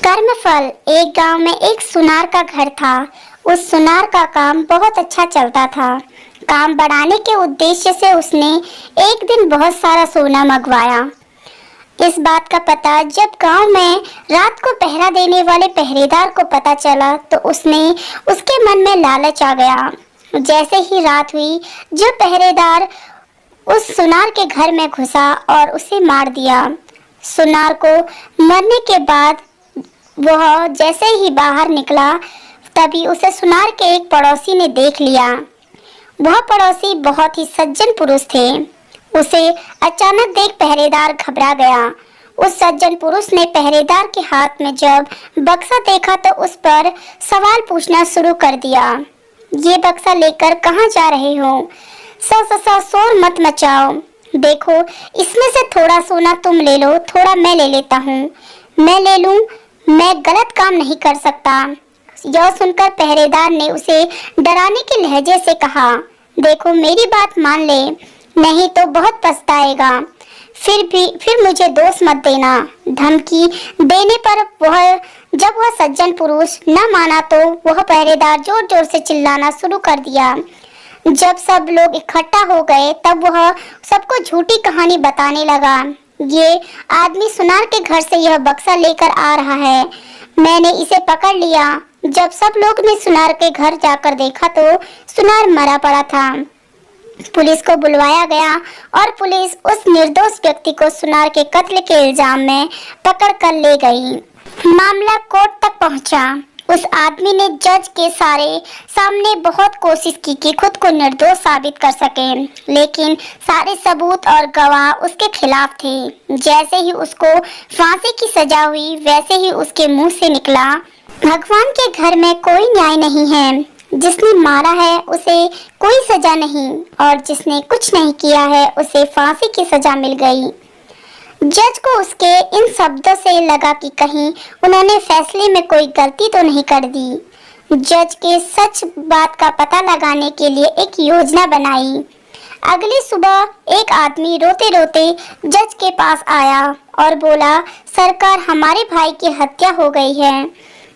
कर्मफल। एक गांव में एक सुनार का घर था। उस सुनार का काम बहुत अच्छा चलता था। काम बढ़ाने के उद्देश्य से उसने एक दिन बहुत सारा सोना मंगवाया। इस बात का पता जब गांव में रात को पहरा देने वाले पहरेदार को पता चला तो उसके मन में लालच आ गया। जैसे ही रात हुई, जो पहरेदार उस सुनार के घर में घुसा और उसे मार दिया। सुनार को मरने के बाद वह जैसे ही बाहर निकला, तभी उसे सुनार के एक पड़ोसी ने देख लिया। वह पड़ोसी बहुत ही सज्जन पुरुष थे। उसे अचानक देख पहरेदार घबरा गया। उस सज्जन पुरुष ने पहरेदार के हाथ में जब बक्सा देखा तो उस पर सवाल पूछना शुरू कर दिया। ये बक्सा लेकर कहाँ जा रहे हो? शोर मत मचाओ। देखो, इसमें से थोड़ा सोना तुम ले लो, थोड़ा मैं ले लेता हूँ। मैं ले लूँ, मैं गलत काम नहीं कर सकता। यह सुनकर पहरेदार ने उसे डराने के लहजे से कहा, देखो मेरी बात मान ले, नहीं तो बहुत पछताएगा। फिर मुझे दोष मत देना। धमकी देने पर जब वह सज्जन पुरुष न माना तो वह पहरेदार जोर जोर से चिल्लाना शुरू कर दिया। जब सब लोग इकट्ठा हो गए तब वह सबको झूठी कहानी बताने लगा। ये आदमी सुनार के घर से यह बक्सा लेकर आ रहा है। मैंने इसे पकड़ लिया। जब सब लोग ने सुनार के घर जाकर देखा तो सुनार मरा पड़ा था। पुलिस को बुलवाया गया और पुलिस उस निर्दोष व्यक्ति को सुनार के कत्ल के इल्जाम में पकड़ कर ले गई। मामला कोर्ट तक पहुंचा। उस आदमी ने जज के सामने बहुत कोशिश की कि खुद को निर्दोष साबित कर सके, लेकिन सारे सबूत और गवाह उसके खिलाफ थे। जैसे ही उसको फांसी की सजा हुई, वैसे ही उसके मुंह से निकला, भगवान के घर में कोई न्याय नहीं है। जिसने मारा है उसे कोई सजा नहीं और जिसने कुछ नहीं किया है उसे फांसी की सजा मिल गई। जज को उसके इन शब्दों से लगा कि कहीं उन्होंने फैसले में कोई गलती तो नहीं कर दी। जज के सच बात का पता लगाने के लिए एक योजना बनाई। अगली सुबह एक आदमी रोते रोते जज के पास आया और बोला, सरकार, हमारे भाई की हत्या हो गई है,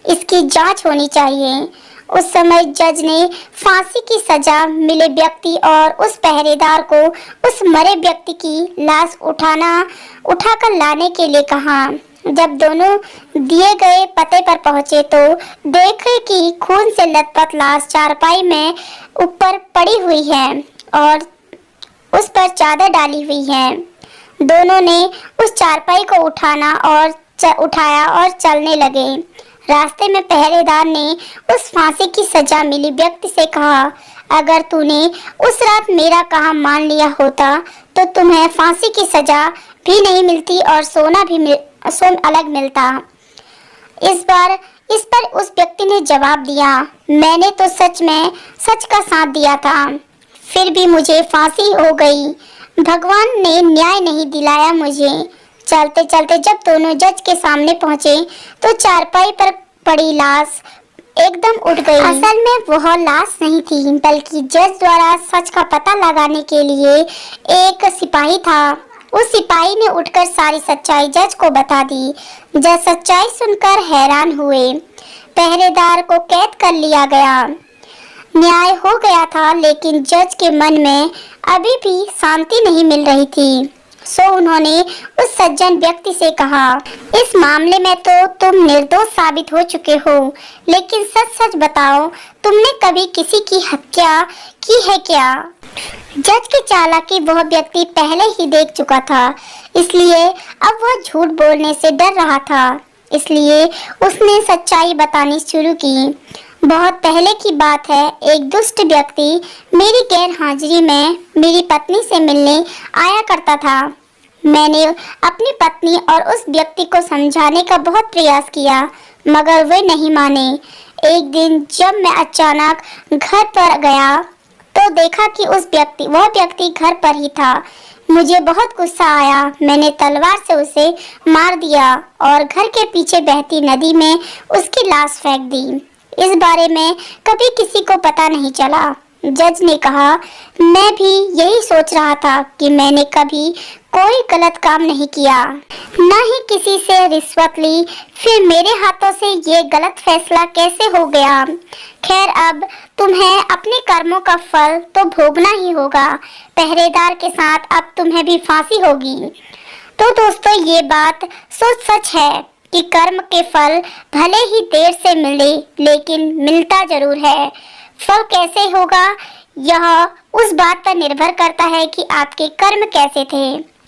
इसकी जांच होनी चाहिए। उस समय जज ने फांसी की सजा मिले व्यक्ति और उस पहरेदार को उस मरे व्यक्ति की लाश उठाकर लाने के लिए कहा। जब दोनों दिए गए पते पर पहुंचे तो देखे कि खून से लथपथ लाश चारपाई में ऊपर पड़ी हुई है और उस पर चादर डाली हुई है। दोनों ने उस चारपाई को उठाया और चलने लगे। रास्ते में पहरेदार ने उस फांसी की सजा मिली व्यक्ति से कहा, अगर तूने उस रात मेरा कहा मान लिया होता तो तुम्हें फांसी की सजा भी नहीं मिलती और सोना अलग मिलता। इस पर उस व्यक्ति ने जवाब दिया, मैंने तो सच का साथ दिया था, फिर भी मुझे फांसी हो गई। भगवान ने न्याय नहीं दिलाया मुझे। चलते चलते जब दोनों जज के सामने पहुंचे तो चारपाई पर पड़ी लाश एकदम उठ गई। असल में वह लाश नहीं थी, बल्कि जज द्वारा सच का पता लगाने के लिए एक सिपाही था। उस सिपाही ने उठकर सारी सच्चाई जज को बता दी। जज सच्चाई सुनकर हैरान हुए। पहरेदार को कैद कर लिया गया। न्याय हो गया था, लेकिन जज के मन में अभी भी शांति नहीं मिल रही थी। सो उन्होंने उस सज्जन व्यक्ति से कहा, इस मामले में तो तुम निर्दोष साबित हो चुके हो, लेकिन सच सच बताओ, तुमने कभी किसी की हत्या की है क्या? जज की चालाकी वह व्यक्ति पहले ही देख चुका था, इसलिए अब वह झूठ बोलने से डर रहा था। इसलिए उसने सच्चाई बतानी शुरू की। बहुत पहले की बात है, एक दुष्ट व्यक्ति मेरी गैर हाजिरी में मेरी पत्नी से मिलने आया करता था। मैंने अपनी पत्नी और उस व्यक्ति को समझाने का बहुत प्रयास किया, मगर वे नहीं माने। एक दिन जब मैं अचानक घर पर गया तो देखा कि वह व्यक्ति घर पर ही था। मुझे बहुत गुस्सा आया। मैंने तलवार से उसे मार दिया और घर के पीछे बहती नदी में उसकी लाश फेंक दी। इस बारे में कभी किसी को पता नहीं चला। जज ने कहा, मैं भी यही सोच रहा था कि मैंने कभी कोई गलत काम नहीं किया, न ही किसी से रिश्वत ली, फिर मेरे हाथों से ये गलत फैसला कैसे हो गया। खैर, अब तुम्हें अपने कर्मों का फल तो भोगना ही होगा। पहरेदार के साथ अब तुम्हें भी फांसी होगी। तो दोस्तों, ये बात सच है कि कर्म के फल भले ही देर से मिले, लेकिन मिलता जरूर है। फल कैसे होगा, यह उस बात पर निर्भर करता है कि आपके कर्म कैसे थे।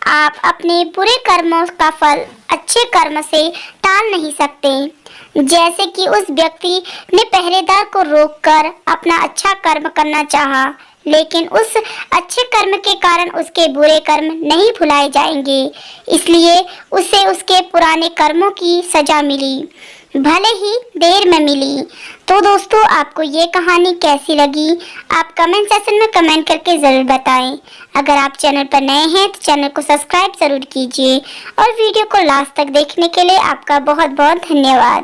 आप अपने बुरे कर्मों का फल अच्छे कर्म से टाल नहीं सकते। जैसे कि उस व्यक्ति ने पहरेदार को रोककर अपना अच्छा कर्म करना चाहा, लेकिन उस अच्छे कर्म के कारण उसके बुरे कर्म नहीं भुलाए जाएंगे, इसलिए उसे उसके पुराने कर्मों की सजा मिली, भले ही देर में मिली। तो दोस्तों, आपको ये कहानी कैसी लगी, आप कमेंट सेक्शन में कमेंट करके ज़रूर बताएं। अगर आप चैनल पर नए हैं तो चैनल को सब्सक्राइब ज़रूर कीजिए और वीडियो को लास्ट तक देखने के लिए आपका बहुत बहुत धन्यवाद।